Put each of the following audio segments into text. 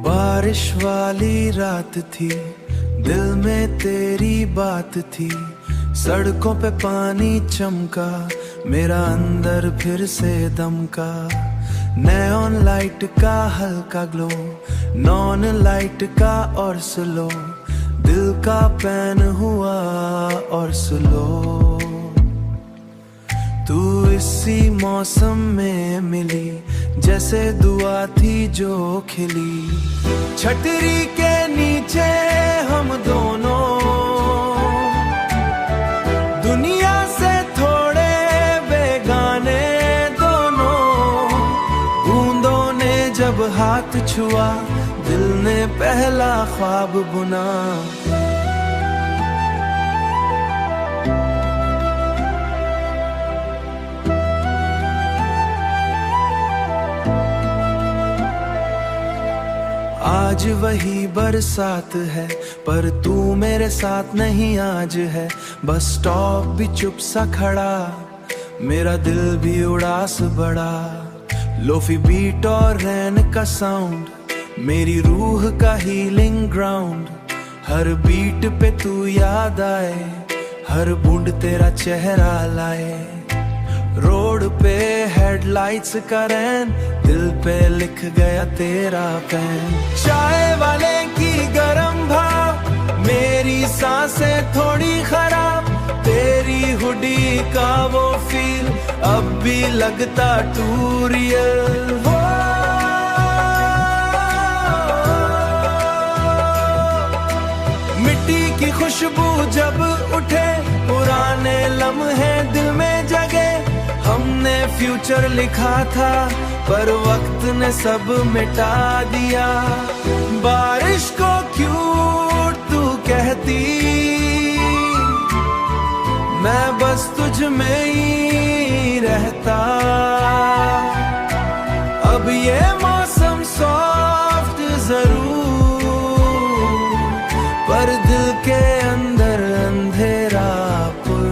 बारिश वाली रात थी, दिल में तेरी बात थी, सड़कों पे पानी चमका, मेरा अंदर फिर से दमका। नेऑन लाइट का हल्का ग्लो, नॉन लाइट का और स्लो, दिल का पैन हुआ और स्लो। तू इसी मौसम में मिली, जैसे दुआ थी जो खिली, छतरी के नीचे हम दोनों, दुनिया से थोड़े बेगाने दोनों। बूंदों ने जब हाथ छुआ, दिल ने पहला ख्वाब बुना। आज वही बरसात है, पर तू मेरे साथ नहीं आज है। बस स्टॉप भी चुप सा खड़ा, मेरा दिल भी उदास बड़ा। लोफी बीट और रैन का साउंड, मेरी रूह का हीलिंग ग्राउंड। हर बीट पे तू याद आए, हर बूंद तेरा चेहरा लाए। रोड पे हेडलाइट्स का रैन, दिल पे लिख गया तेरा पैन। चाय वाले की गरम भाप, मेरी सांसें थोड़ी खराब। तेरी हुडी का वो फील अब भी लगता टू रियल। मिट्टी की खुशबू जब उठे, पुराने लम्हे दिल में जगे। हमने फ्यूचर लिखा था, पर वक्त ने सब मिटा दिया। बारिश को क्यों तू कहती, मैं बस तुझ में ही रहता। अब ये मौसम सॉफ्ट जरूर, पर दिल के अंदर अंधेरा पुर।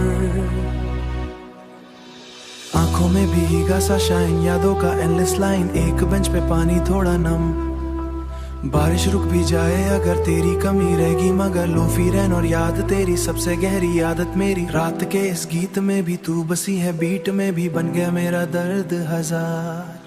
आंखों में भीगा सा शाइन, यादों का एंडलेस लाइन। एक बेंच पे पानी थोड़ा नम, बारिश रुक भी जाए अगर तेरी कमी रहेगी मगर। लोफी रैन और याद तेरी सबसे गहरी आदत मेरी। रात के इस गीत में भी तू बसी है, बीट में भी बन गया मेरा दर्द हजार।